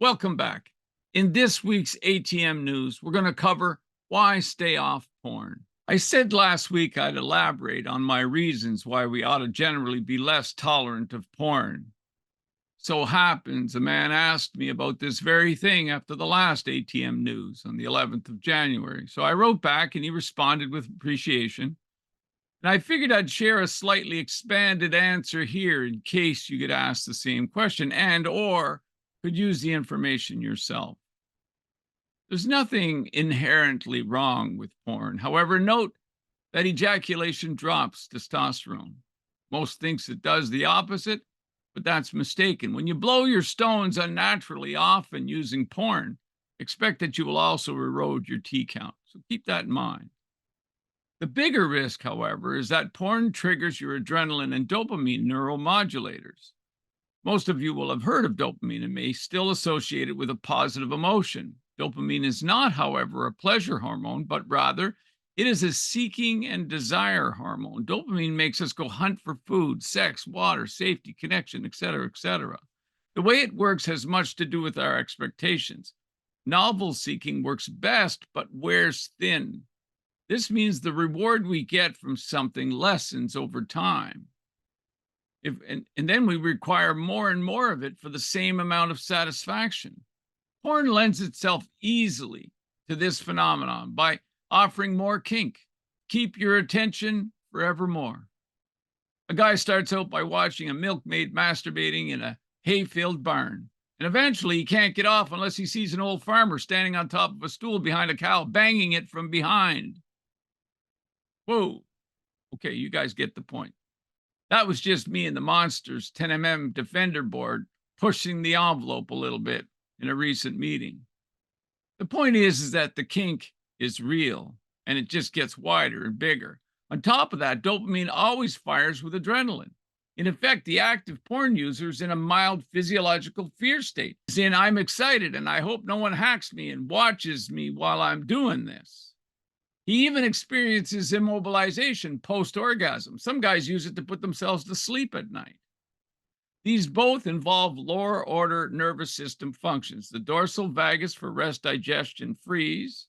Welcome back. In this week's ATM news, we're going to cover why stay off porn. I said last week I'd elaborate on my reasons why we ought to generally be less tolerant of porn. So happens a man asked me about this very thing after the last ATM news on the 11th of January. So I wrote back and he responded with appreciation. And I figured I'd share a slightly expanded answer here in case you get asked the same question and or could use the information yourself. There's nothing inherently wrong with porn. However, note that ejaculation drops testosterone. Most thinks it does the opposite, but that's mistaken. When you blow your stones unnaturally, often using porn, expect that you will also erode your T count. So keep that in mind. The bigger risk, however, is that porn triggers your adrenaline and dopamine neuromodulators. Most of you will have heard of dopamine and may still associate it with a positive emotion. Dopamine is not, however, a pleasure hormone, but rather it is a seeking and desire hormone. Dopamine makes us go hunt for food, sex, water, safety, connection, etc., etc. The way it works has much to do with our expectations. Novel seeking works best, but wears thin. This means the reward we get from something lessens over time. And then we require more and more of it for the same amount of satisfaction. Porn lends itself easily to this phenomenon by offering more kink. Keep your attention forevermore. A guy starts out by watching a milkmaid masturbating in a hay-filled barn. And eventually he can't get off unless he sees an old farmer standing on top of a stool behind a cow, banging it from behind. Whoa. Okay, you guys get the point. That was just me and the Monsters 10mm Defender board pushing the envelope a little bit in a recent meeting. The point is that the kink is real and it just gets wider and bigger. On top of that, dopamine always fires with adrenaline. In effect, the active porn user is in a mild physiological fear state. As in, I'm excited and I hope no one hacks me and watches me while I'm doing this. He even experiences immobilization post-orgasm. Some guys use it to put themselves to sleep at night. These both involve lower order nervous system functions, the dorsal vagus for rest, digestion, freeze,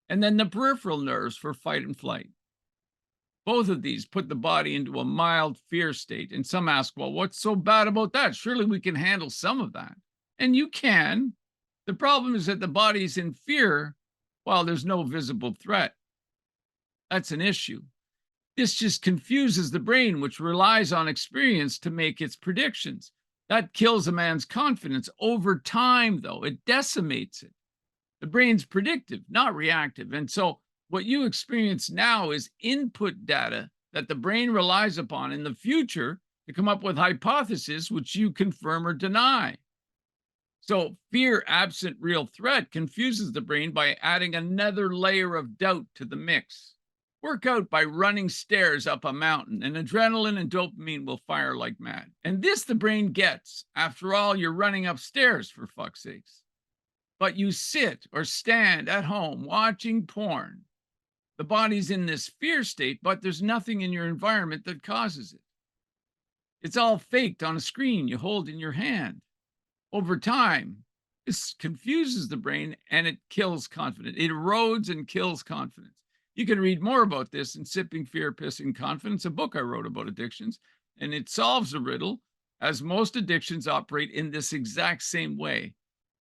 and then the peripheral nerves for fight and flight. Both of these put the body into a mild fear state. And some ask, well, what's so bad about that? Surely we can handle some of that. And you can. The problem is that the body is in fear while there's no visible threat. That's an issue. This just confuses the brain, which relies on experience to make its predictions. That kills a man's confidence. Over time, though, it decimates it. The brain's predictive, not reactive. And so what you experience now is input data that the brain relies upon in the future to come up with hypotheses which you confirm or deny. So fear absent real threat confuses the brain by adding another layer of doubt to the mix. Work out by running stairs up a mountain, and adrenaline and dopamine will fire like mad. And this the brain gets. After all, you're running upstairs, for fuck's sakes. But you sit or stand at home watching porn. The body's in this fear state, but there's nothing in your environment that causes it. It's all faked on a screen you hold in your hand. Over time, this confuses the brain and it kills confidence. It erodes and kills confidence. You can read more about this in Sipping Fear, Pissing Confidence, a book I wrote about addictions, and it solves the riddle, as most addictions operate in this exact same way.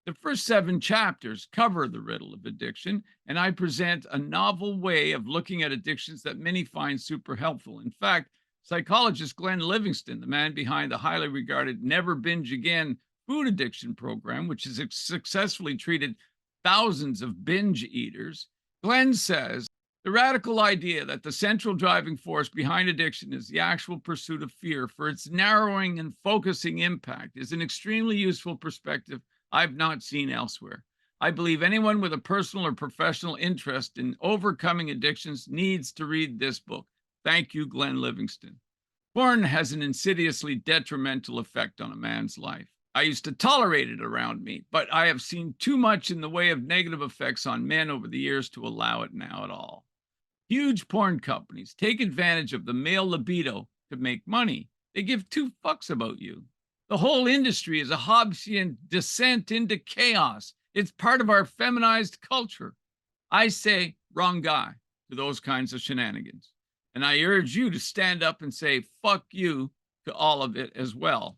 The first 7 chapters cover the riddle of addiction, and I present a novel way of looking at addictions that many find super helpful. In fact, psychologist Glenn Livingston, the man behind the highly regarded Never Binge Again food addiction program, which has successfully treated thousands of binge eaters, Glenn says, the radical idea that the central driving force behind addiction is the actual pursuit of fear for its narrowing and focusing impact is an extremely useful perspective I've not seen elsewhere. I believe anyone with a personal or professional interest in overcoming addictions needs to read this book. Thank you, Glenn Livingston. Porn has an insidiously detrimental effect on a man's life. I used to tolerate it around me, but I have seen too much in the way of negative effects on men over the years to allow it now at all. Huge porn companies take advantage of the male libido to make money. They give 2 fucks about you. The whole industry is a Hobbesian descent into chaos. It's part of our feminized culture. I say, wrong guy to those kinds of shenanigans. And I urge you to stand up and say, fuck you to all of it as well.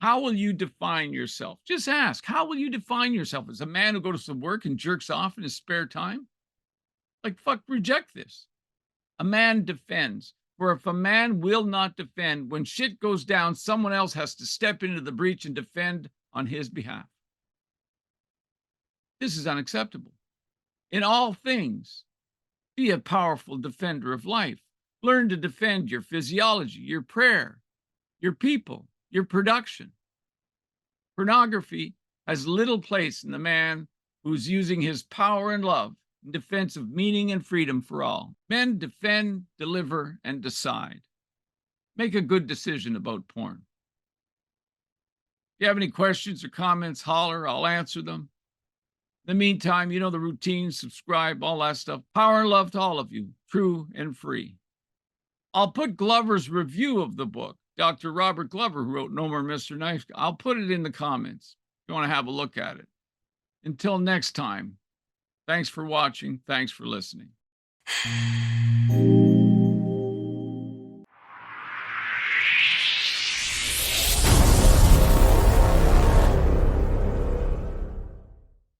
How will you define yourself? Just ask, how will you define yourself? As a man who goes to work and jerks off in his spare time? Like, fuck, reject this. A man defends. For if a man will not defend, when shit goes down, someone else has to step into the breach and defend on his behalf. This is unacceptable. In all things, be a powerful defender of life. Learn to defend your physiology, your prayer, your people, your production. Pornography has little place in the man who's using his power and love in defense of meaning and freedom for all. Men defend, deliver, and decide. Make a good decision about porn. If you have any questions or comments, holler, I'll answer them. In the meantime, you know the routine, subscribe, all that stuff. Power and love to all of you, true and free. I'll put Glover's review of the book, Dr. Robert Glover, who wrote No More Mr. Nice Guy. I'll put it in the comments if you want to have a look at it. Until next time, thanks for watching. Thanks for listening.